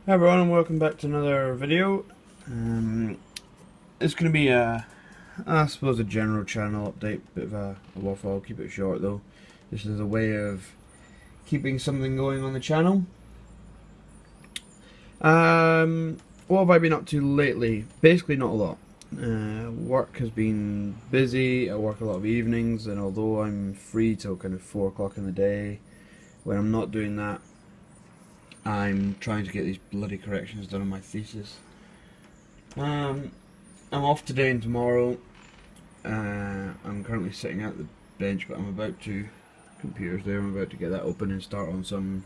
Hi everyone and welcome back to another video. It's going to be I suppose a general channel update, bit of a waffle. I'll keep it short though. This is a way of keeping something going on the channel. What have I been up to lately? Basically not a lot. Work has been busy. I work a lot of evenings, and although I'm free till kind of 4 o'clock in the day, when I'm not doing that, I'm trying to get these bloody corrections done on my thesis. I'm off today and tomorrow. I'm currently sitting at the bench, but I'm about to, computer's there, I'm about to get that open and start on some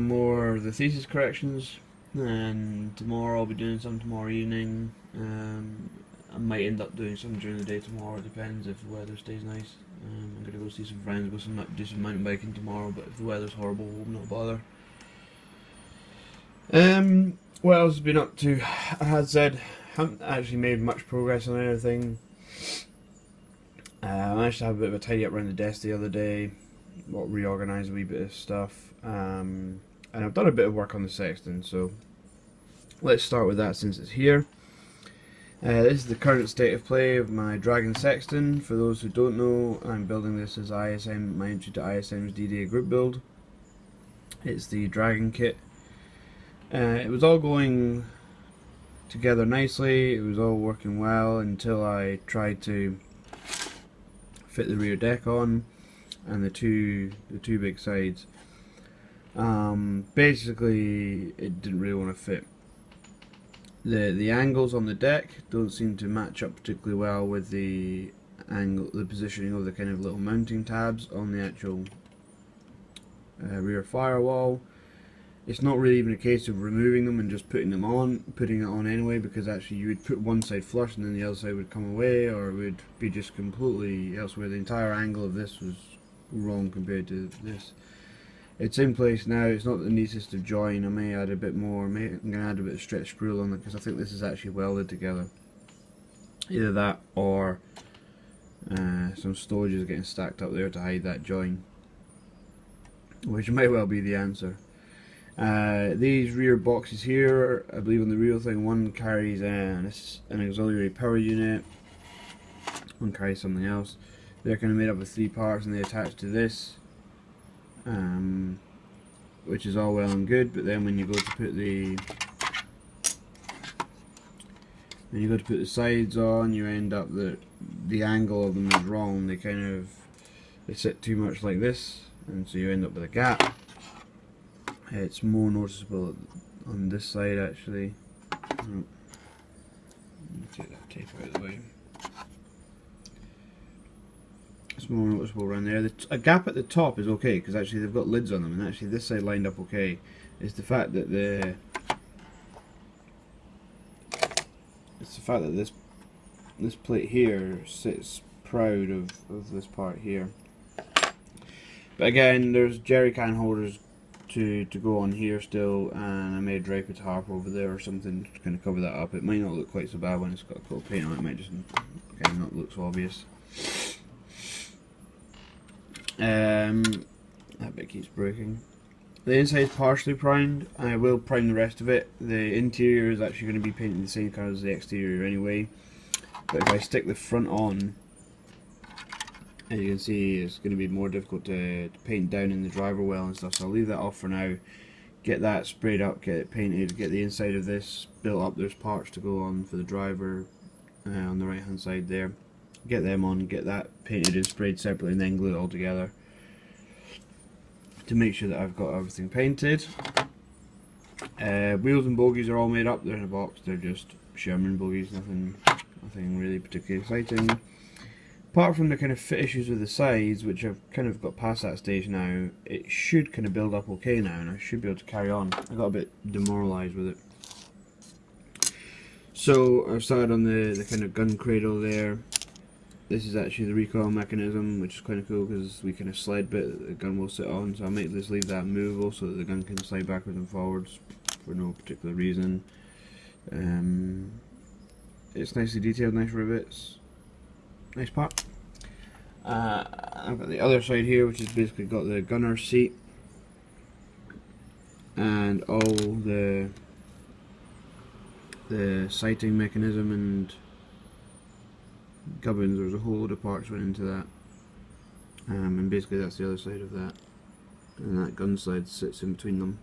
more of the thesis corrections. And tomorrow I'll be doing some tomorrow evening. I might end up doing some during the day tomorrow, it depends if the weather stays nice. I'm going to go see some friends, do some mountain biking tomorrow, but if the weather's horrible, we'll not bother. What else has been up to? I had said, haven't actually made much progress on anything. I managed to have a bit of a tidy up around the desk the other day, reorganise a wee bit of stuff, and I've done a bit of work on the sextant, so let's start with that since it's here. This is the current state of play of my Dragon Sextant. For those who don't know, I'm building this as ISM, my entry to ISM's D-Day group build. It's the Dragon kit. It was all going together nicely, it was all working well until I tried to fit the rear deck on and the two big sides. Basically it didn't really want to fit. The angles on the deck don't seem to match up particularly well with the positioning of the kind of little mounting tabs on the actual rear firewall. It's not really even a case of removing them and just putting it on anyway, because actually you would put one side flush and then the other side would come away, or it would be just completely elsewhere. The entire angle of this was wrong compared to this. It's in place now. It's not the neatest to join. I may add a bit more. I'm going to add a bit of stretch spool on it because I think this is actually welded together. Either that or some storages getting stacked up there to hide that join, which may well be the answer. These rear boxes here, I believe on the real thing, one carries an auxiliary power unit, one carries something else. They're kind of made up of 3 parts and they attach to this. Which is all well and good, but then when you go to put the sides on, you end up that the angle of them is wrong. They sit too much like this, and so you end up with a gap. It's more noticeable on this side actually. Let me take that tape out of the way. It's more noticeable around there. A gap at the top is okay because actually they've got lids on them, and actually this side lined up okay. It's the fact that this plate here sits proud of this part here. But again, there's jerry can holders to go on here still, and I may drape a tarp over there or something to kind of cover that up. It might not look quite so bad when it's got a coat of paint on it. It might just kind of not look so obvious. That bit keeps breaking. The inside is partially primed. I will prime the rest of it. The interior is actually going to be painted the same colour as the exterior anyway. But if I stick the front on, as you can see, it's going to be more difficult to paint down in the driver well and stuff. So I'll leave that off for now. Get that sprayed up, get it painted, get the inside of this built up. There's parts to go on for the driver on the right hand side there. Get them on, get that painted and sprayed separately, and then glue it all together to make sure that I've got everything painted. Wheels and bogies are all made up. They're in a box. They're just Sherman bogies. Nothing really particularly exciting. Apart from the kind of fit issues with the sides, which I've kind of got past that stage now, it should kind of build up okay now, and I should be able to carry on. I got a bit demoralised with it. So I've started on the kind of gun cradle there. This is actually the recoil mechanism, which is kind of cool because we kind of slide bit that the gun will sit on, so I'll make this leave that movable so that the gun can slide backwards and forwards for no particular reason. It's nicely detailed, nice rivets, nice part. I've got the other side here, which has basically got the gunner seat and all the sighting mechanism and gubbins. There's a whole load of parts went into that, and basically that's the other side of that, and that gun slide sits in between them,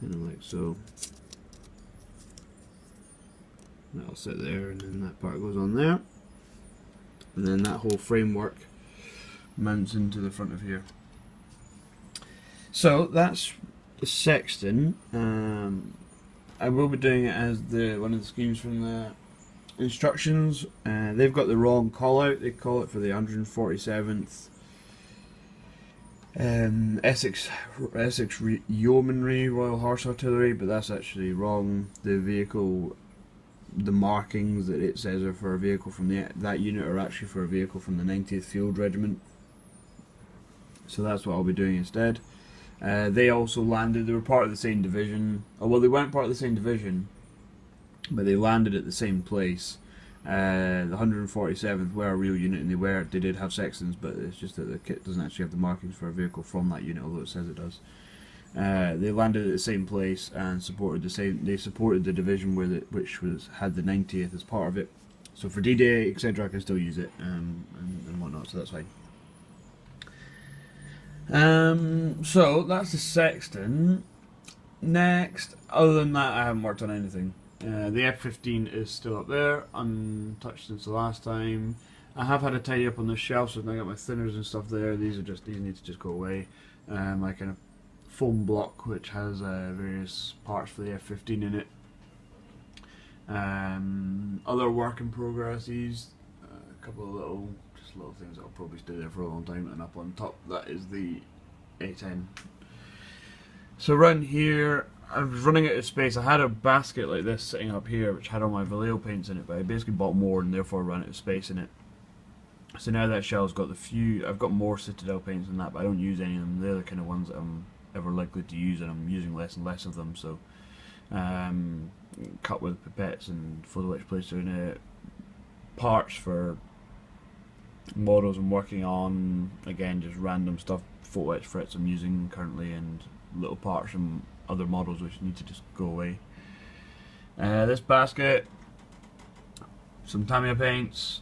like so. That'll sit there, and then that part goes on there, and then that whole framework mounts into the front of here. So that's the sexton. I will be doing it as one of the schemes from the instructions. They've got the wrong call out. They call it for the 147th Essex Yeomanry Royal Horse Artillery, but that's actually wrong. The vehicle, the markings that it says are for a vehicle from that unit are actually for a vehicle from the 90th Field Regiment. So that's what I'll be doing instead. They also landed. They were part of the same division. Oh, well, they weren't part of the same division, but they landed at the same place. The 147th were a real unit, and they did have sextons, but it's just that the kit doesn't actually have the markings for a vehicle from that unit, although it says it does. They landed at the same place and supported the same. They supported the division which had the 90th as part of it. So for D-Day, etc., I can still use it and whatnot. So that's fine. So that's the sexton. Next, other than that, I haven't worked on anything. The F-15 is still up there, untouched since the last time. I have had a tidy up on the shelf, so I got my thinners and stuff there. These need to just go away. My kind of foam block, which has various parts for the F-15 in it. Other work in progresses, a couple of little things that'll probably stay there for a long time, and up on top that is the A10. So around here, I was running out of space. I had a basket like this sitting up here which had all my Vallejo paints in it, but I basically bought more and therefore ran out of space in it. So now that shell's got I've got more Citadel paints than that, but I don't use any of them. They're the kind of ones that I'm ever likely to use, and I'm using less and less of them. So cut with pipettes and photo etch placer in it, parts for models I'm working on, again just random stuff, photo etch frets I'm using currently, and little parts from other models which need to just go away. This basket, some Tamiya paints,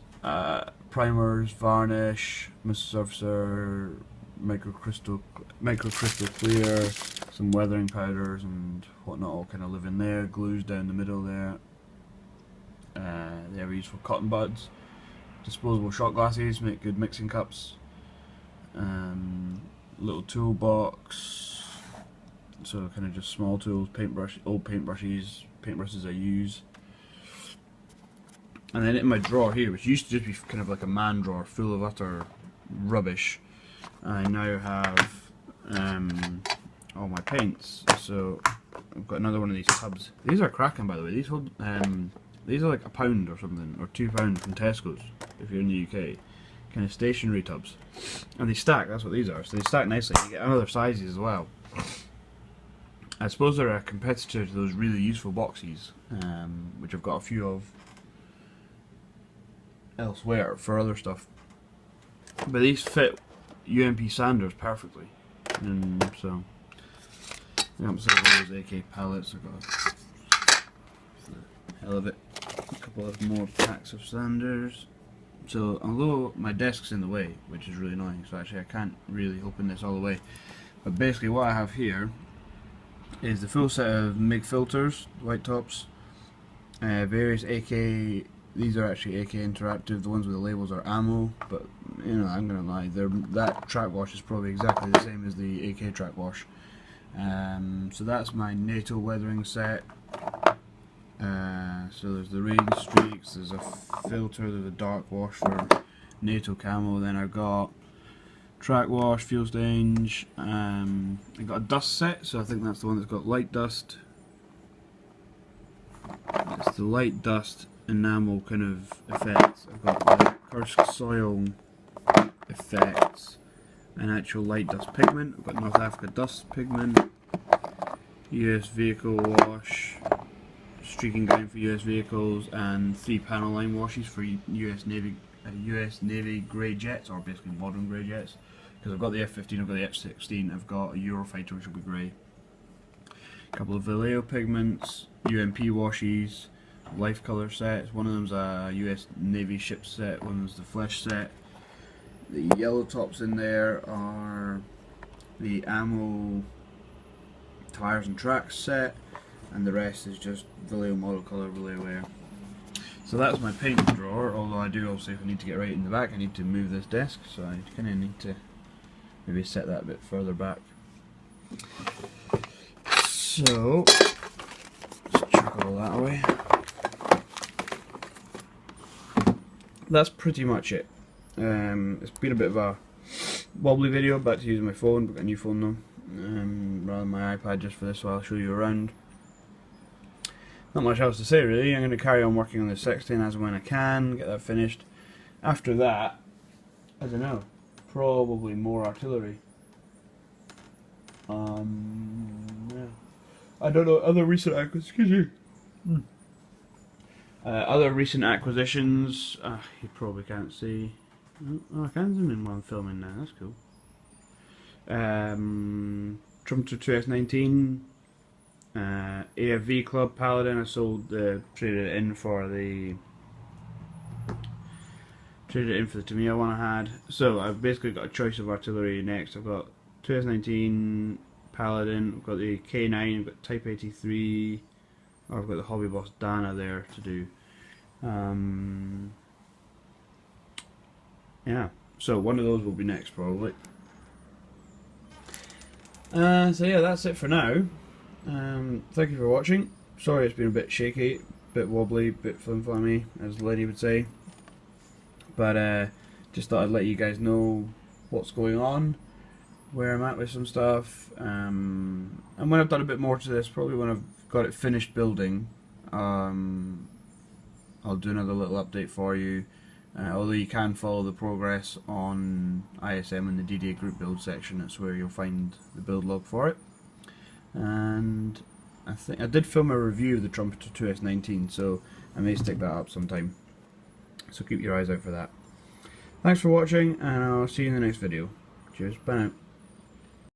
primers, varnish, Mr. Surfacer, microcrystal clear, some weathering powders and whatnot all kind of live in there, glues down the middle there. They are used for cotton buds. Disposable shot glasses, make good mixing cups. Little toolbox, so kind of just small tools, old paintbrushes I use. And then in my drawer here, which used to just be kind of like a man drawer full of utter rubbish, I now have all my paints. So I've got another one of these tubs. These are cracking, by the way. These hold these are like £1 or something, or £2 from Tesco's if you're in the UK. Kind of stationary tubs, and they stack. That's what these are. So they stack nicely. You get other sizes as well. I suppose they're a competitor to those really useful boxes, which I've got a few of elsewhere for other stuff. But these fit UMP Sanders perfectly, and so I got myself one of those AK pallets. I've got for the hell of it a couple of more packs of Sanders. So although my desk's in the way, which is really annoying, so actually I can't really open this all the way, but basically what I have here is the full set of MIG filters, white tops, various AK. These are actually AK Interactive. The ones with the labels are ammo, but you know, I'm gonna lie, that track wash is probably exactly the same as the AK track wash. So that's my NATO weathering set. So there's the rain streaks, there's a filter, there's a dark wash for NATO camo, then I've got track wash, fuel stains, I got a dust set, so I think that's the one that's got light dust. It's the light dust enamel kind of effects. I've got the Kursk soil effects, and actual light dust pigment. I've got North Africa dust pigment, US vehicle wash, streaking green for US vehicles, and 3 panel line washes for US Navy grey jets, or basically modern grey jets. because I've got the F-15, I've got the F-16, I've got a Eurofighter which will be grey. A couple of Vallejo pigments, UMP washes, life colour sets. One of them's a US Navy ship set, one of them's the flesh set. The yellow tops in there are the ammo tyres and tracks set, and the rest is just Vallejo model colour Vallejo Air. So that's my paint drawer, although I do also, if I need to get right in the back, I need to move this desk, so I kind of need to maybe set that a bit further back. So, let's chuck all that away. That's pretty much it. It's been a bit of a wobbly video, back to using my phone, but got a new phone now, rather than my iPad just for this, so I'll show you around. Not much else to say really. I'm going to carry on working on the Sexton as and when I can, get that finished. After that, I don't know, probably more artillery. Yeah. I don't know, other recent acquisitions. Other recent acquisitions, you probably can't see. Oh, I can zoom in while I'm filming now, that's cool. Trump 2S19, AFV Club Paladin. I sold, traded it in for the Tamiya one I had. So I've basically got a choice of artillery next. I've got 2S19 Paladin, I've got the K9, I've got Type 83, or I've got the Hobby Boss Dana there to do. Yeah, so one of those will be next probably. So yeah, that's it for now. Thank you for watching. Sorry it's been a bit shaky, bit wobbly, bit flim-flammy, as Lenny would say. But just thought I'd let you guys know what's going on, where I'm at with some stuff. And when I've done a bit more to this, probably when I've got it finished building, I'll do another little update for you. Although you can follow the progress on ISM in the DDA group build section, that's where you'll find the build log for it. And I think I did film a review of the Trumpeter 2S19, so I may stick that up sometime. So keep your eyes out for that. Thanks for watching, and I'll see you in the next video. Cheers, bye now.